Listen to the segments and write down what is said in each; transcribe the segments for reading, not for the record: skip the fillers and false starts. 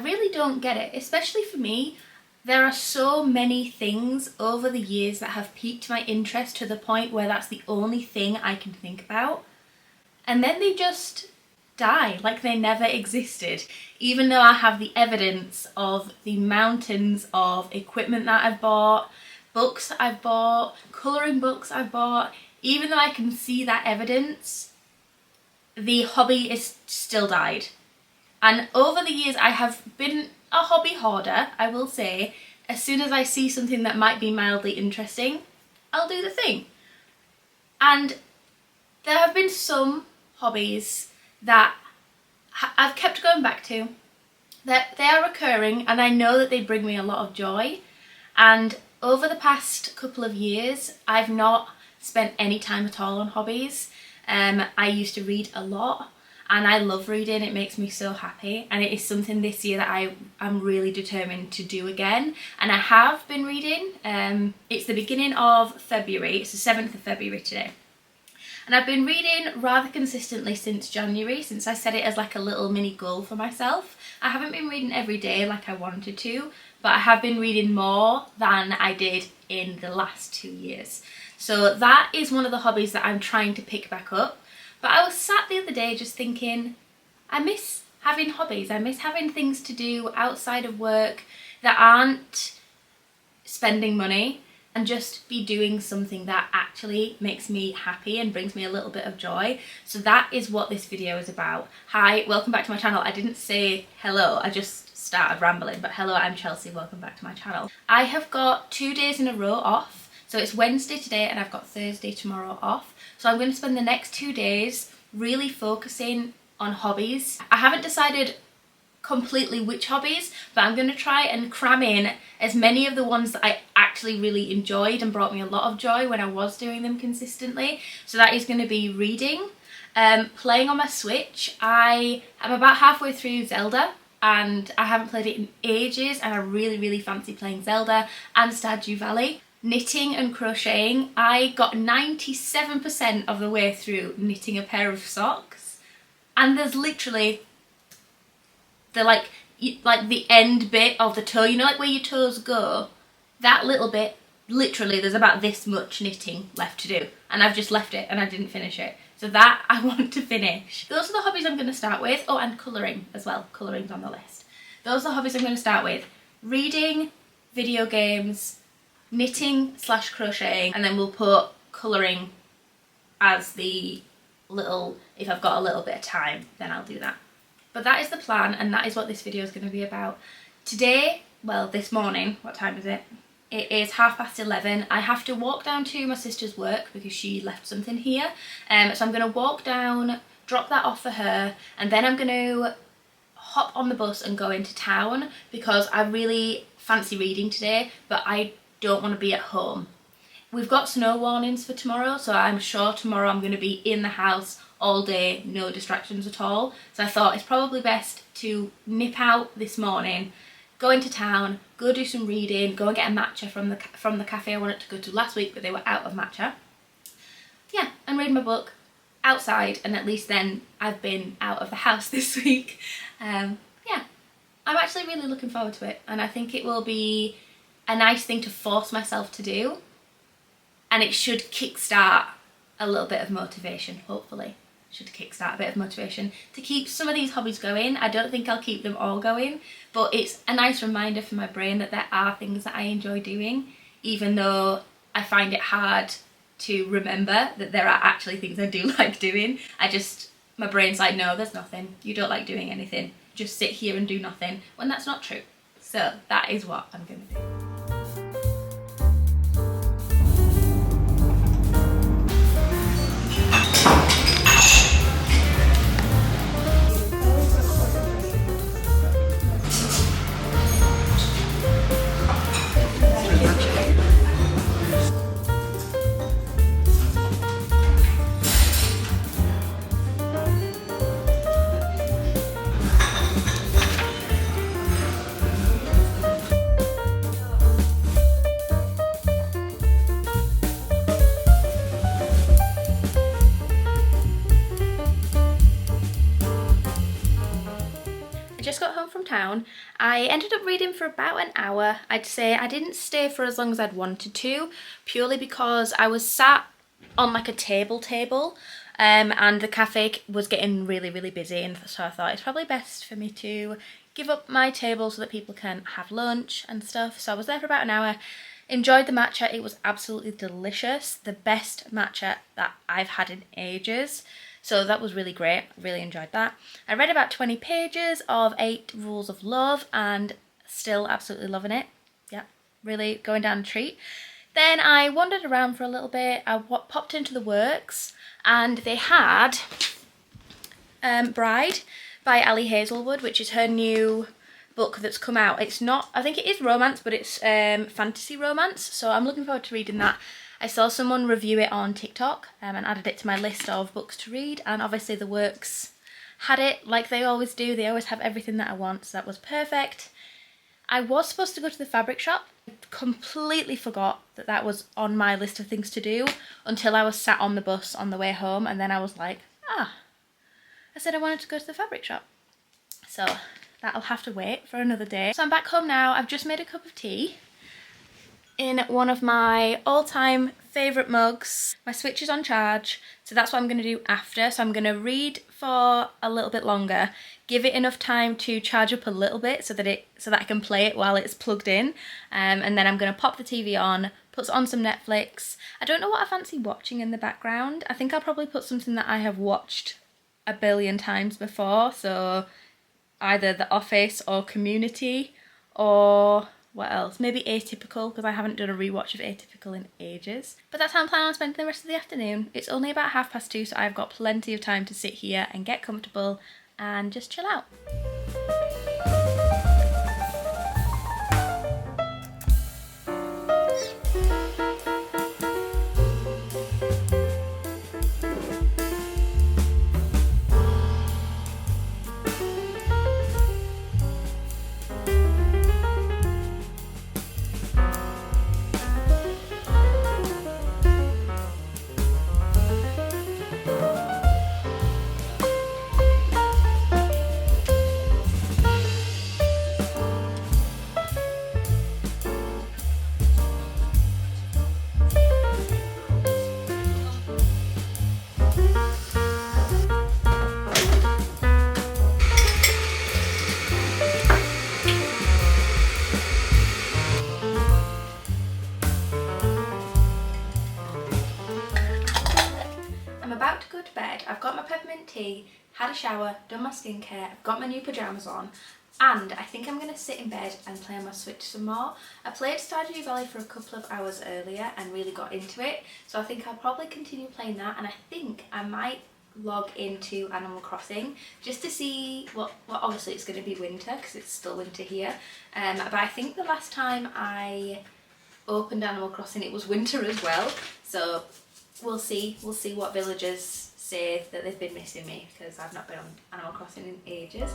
really don't get it, especially for me. There are so many things over the years that have piqued my interest to the point where that's the only thing I can think about. And then they just die, like they never existed. Even though I have the evidence of the mountains of equipment that I've bought, books that I've bought, colouring books I've bought, even though I can see that evidence, the hobby is still died. And over the years I have been a hobby hoarder, I will say. As soon as I see something that might be mildly interesting, I'll do the thing. And there have been some hobbies that I've kept going back to, that they are recurring and I know that they bring me a lot of joy. And over the past couple of years, I've not spent any time at all on hobbies. I used to read a lot and I love reading, it makes me so happy, and it is something this year that I'm really determined to do again. And I have been reading, it's the beginning of February, it's the 7th of February today. And I've been reading rather consistently since January, since I set it as like a little mini goal for myself. I haven't been reading every day like I wanted to, but I have been reading more than I did in the last 2 years. So that is one of the hobbies that I'm trying to pick back up. But I was sat the other day just thinking, I miss having hobbies. I miss having things to do outside of work that aren't spending money, and just be doing something that actually makes me happy and brings me a little bit of joy. So that is what this video is about. Hi, welcome back to my channel. I didn't say hello, I just started rambling, but hello, I'm Chelsea, welcome back to my channel. I have got 2 days in a row off. So it's Wednesday today and I've got Thursday tomorrow off. So I'm going to spend the next 2 days really focusing on hobbies. I haven't decided completely which hobbies, but I'm going to try and cram in as many of the ones that I actually really enjoyed and brought me a lot of joy when I was doing them consistently. So that is going to be reading, playing on my Switch. I am about halfway through Zelda and I haven't played it in ages, and I really fancy playing Zelda and Stardew Valley. Knitting and crocheting. I got 97% of the way through knitting a pair of socks, and there's literally the like the end bit of the toe, you know, like where your toes go, that little bit, literally there's about this much knitting left to do, and I've just left it and I didn't finish it. So that I want to finish. Those are the hobbies I'm going to start with. Oh, and colouring as well. Colouring's on the list. Those are the hobbies I'm going to start with. Reading, video games, knitting / crocheting, and then we'll put colouring as the little, if I've got a little bit of time, then I'll do that. But that is the plan, and that is what this video is going to be about. Today, well, this morning, what time is it? It is 11:30. I have to walk down to my sister's work because she left something here. So I'm going to walk down, drop that off for her, and then I'm going to hop on the bus and go into town because I really fancy reading today, but I don't want to be at home. We've got snow warnings for tomorrow, so I'm sure tomorrow I'm going to be in the house all day, no distractions at all. So I thought it's probably best to nip out this morning, go into town, go do some reading, go and get a matcha from the cafe I wanted to go to last week, but they were out of matcha. Yeah, and read my book outside, and at least then I've been out of the house this week. Yeah, I'm actually really looking forward to it, and I think it will be a nice thing to force myself to do, and it should kickstart a little bit of motivation, hopefully. Should kickstart a bit of motivation to keep some of these hobbies going. I don't think I'll keep them all going, but it's a nice reminder for my brain that there are things that I enjoy doing, even though I find it hard to remember that there are actually things I do like doing. My brain's like, no, there's nothing. You don't like doing anything. Just sit here and do nothing, when that's not true. So that is what I'm going to do. down. I ended up reading for about an hour. I'd say I didn't stay for as long as I'd wanted to, purely because I was sat on like a table, and the cafe was getting really, really busy, and so I thought it's probably best for me to give up my table so that people can have lunch and stuff. So I was there for about an hour, enjoyed the matcha. It was absolutely delicious, the best matcha that I've had in ages. So that was really great, really enjoyed that. I read about 20 pages of 8 Rules of Love and still absolutely loving it. Yeah, really going down a treat. Then I wandered around for a little bit. I popped into the Works and they had Bride by Ali Hazelwood, which is her new book that's come out. It's not, I think it is romance, but it's fantasy romance, so I'm looking forward to reading that. I saw someone review it on TikTok and added it to my list of books to read, and obviously the Works had it like they always do. They always have everything that I want, so that was perfect. I was supposed to go to the fabric shop. I completely forgot that that was on my list of things to do until I was sat on the bus on the way home, and then I was like, I said I wanted to go to the fabric shop. So that'll have to wait for another day. So I'm back home now. I've just made a cup of tea in one of my all-time favourite mugs. My Switch is on charge, so that's what I'm going to do after. So I'm going to read for a little bit longer, give it enough time to charge up a little bit so that I can play it while it's plugged in, and then I'm going to pop the TV on, put on some Netflix. I don't know what I fancy watching in the background. I think I'll probably put something that I have watched a billion times before, so either The Office or Community, or what else? Maybe Atypical, because I haven't done a rewatch of Atypical in ages. But that's how I'm planning on spending the rest of the afternoon. It's only about 2:30, so I've got plenty of time to sit here and get comfortable and just chill out. I've got my peppermint tea, had a shower, done my skincare, I've got my new pyjamas on, and I think I'm going to sit in bed and play on my Switch some more. I played Stardew Valley for a couple of hours earlier and really got into it, so I think I'll probably continue playing that, and I think I might log into Animal Crossing just to see well obviously it's going to be winter because it's still winter here, but I think the last time I opened Animal Crossing it was winter as well, so we'll see what villagers say that they've been missing me, because I've not been on Animal Crossing in ages.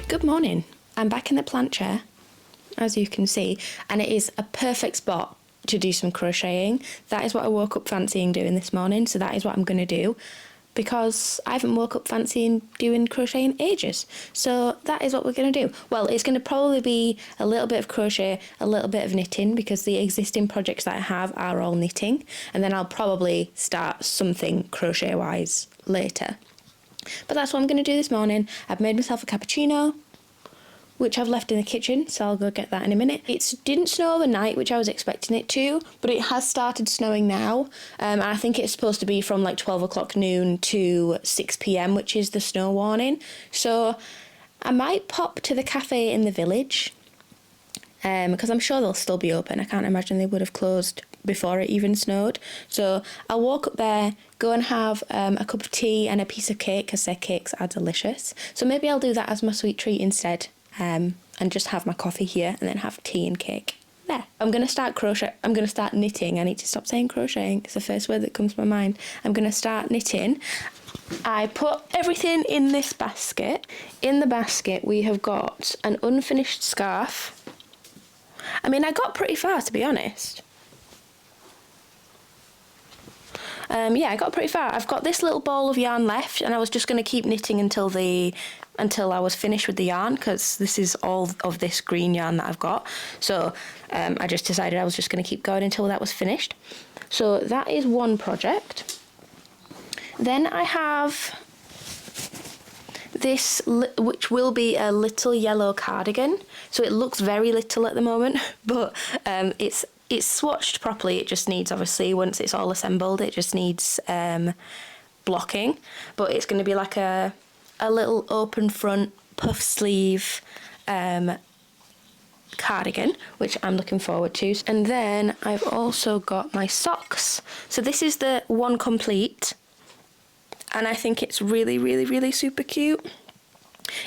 Good morning. I'm back in the plant chair, as you can see, and it is a perfect spot to do some crocheting. That is what I woke up fancying doing this morning, so that is what I'm going to do, because I haven't woke up fancying doing crochet in ages. So that is what we're going to do. Well, it's going to probably be a little bit of crochet, a little bit of knitting, because the existing projects that I have are all knitting, and then I'll probably start something crochet-wise later. But that's what I'm going to do this morning. I've made myself a cappuccino, which I've left in the kitchen, so I'll go get that in a minute. It didn't snow overnight, which I was expecting it to, but it has started snowing now, and I think it's supposed to be from like 12 o'clock noon to 6 p.m, which is the snow warning. So I might pop to the cafe in the village, because I'm sure they'll still be open. I can't imagine they would have closed before it even snowed. So I'll walk up there, go and have a cup of tea and a piece of cake, because their cakes are delicious. So maybe I'll do that as my sweet treat instead, and just have my coffee here and then have tea and cake. There. I'm going to start knitting. I need to stop saying crocheting. It's the first word that comes to my mind. I'm going to start knitting. I put everything in this basket. In the basket we have got an unfinished scarf. I mean, I got pretty far, to be honest. Yeah, I got pretty far. I've got this little ball of yarn left, and I was just going to keep knitting until I was finished with the yarn, because this is all of this green yarn that I've got. So I just decided I was just going to keep going until that was finished. So that is one project. Then I have this, which will be a little yellow cardigan. So it looks very little at the moment, but it's swatched properly. It just needs, obviously, once it's all assembled, it just needs blocking. But it's going to be like a little open front puff sleeve cardigan, which I'm looking forward to. And then I've also got my socks. So this is the one complete, and I think it's really, really, really super cute.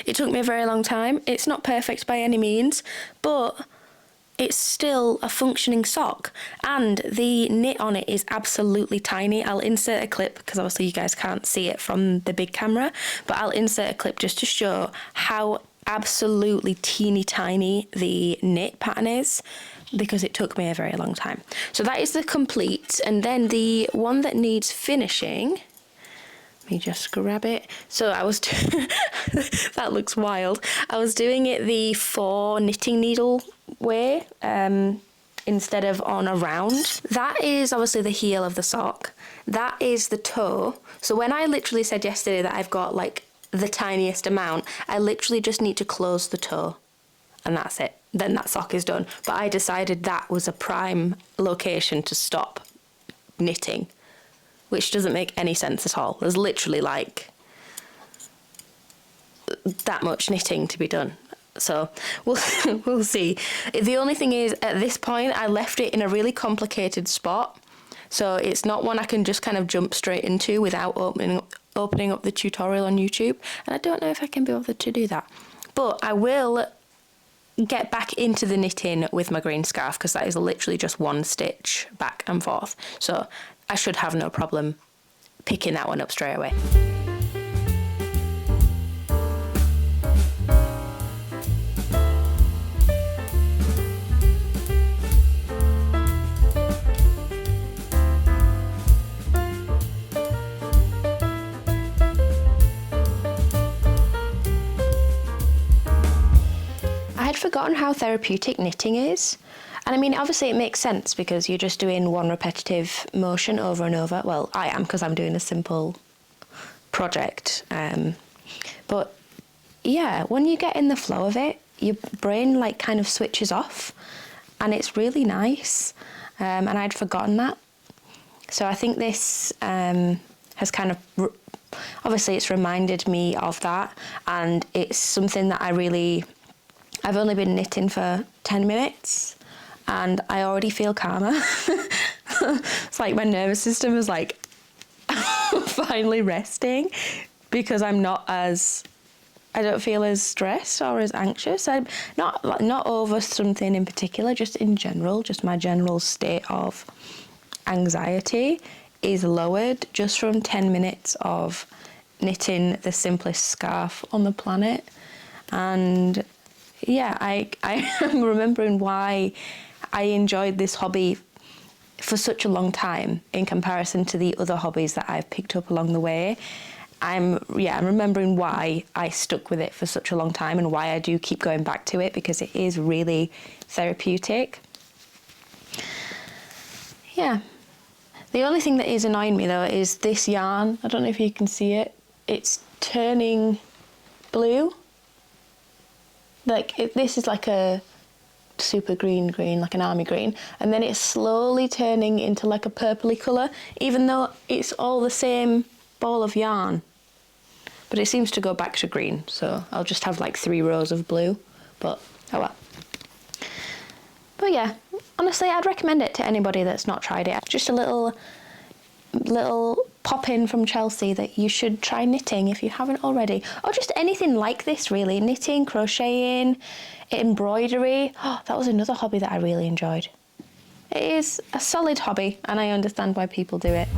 It took me a very long time. It's not perfect by any means, but it's still a functioning sock, and the knit on it is absolutely tiny. I'll insert a clip, because obviously you guys can't see it from the big camera, but I'll insert a clip just to show how absolutely teeny tiny the knit pattern is, because it took me a very long time. So that is the complete, and then the one that needs finishing, let me just grab it. So I was that looks wild. I was doing it the 4 knitting needle way instead of on a round. That is obviously the heel of the sock. That is the toe. So when I literally said yesterday that I've got like the tiniest amount, I literally just need to close the toe, and that's it. Then that sock is done. But I decided that was a prime location to stop knitting, which doesn't make any sense at all. There's literally like that much knitting to be done. So we'll see. The only thing is, at this point, I left it in a really complicated spot. So it's not one I can just kind of jump straight into without opening up the tutorial on YouTube. And I don't know if I can be bothered to do that. But I will get back into the knitting with my green scarf, because that is literally just one stitch back and forth. So I should have no problem picking that one up straight away. I had forgotten how therapeutic knitting is. And I mean, obviously it makes sense, because you're just doing one repetitive motion over and over. Well, I am, because I'm doing a simple project. But yeah, when you get in the flow of it, your brain like kind of switches off, and it's really nice. And I'd forgotten that. So I think this has kind of, obviously it's reminded me of that, and it's something that I've only been knitting for 10 minutes and I already feel calmer. It's like my nervous system is like finally resting, because I don't feel as stressed or as anxious. I'm not over something in particular, just in general, just my general state of anxiety is lowered just from 10 minutes of knitting the simplest scarf on the planet. And yeah, I am remembering why I enjoyed this hobby for such a long time in comparison to the other hobbies that I've picked up along the way. I'm remembering why I stuck with it for such a long time, and why I do keep going back to it, because it is really therapeutic. Yeah. The only thing that is annoying me though is this yarn. I don't know if you can see it. It's turning blue. This is like a super green, like an army green, and then it's slowly turning into like a purpley colour, even though it's all the same ball of yarn. But it seems to go back to green, so I'll just have like 3 rows of blue, but oh well. But yeah, honestly, I'd recommend it to anybody that's not tried it. Just a little pop in from Chelsea that you should try knitting if you haven't already, or just anything like this really. Knitting, crocheting, embroidery. Oh, that was another hobby that I really enjoyed. It is a solid hobby and I understand why people do it.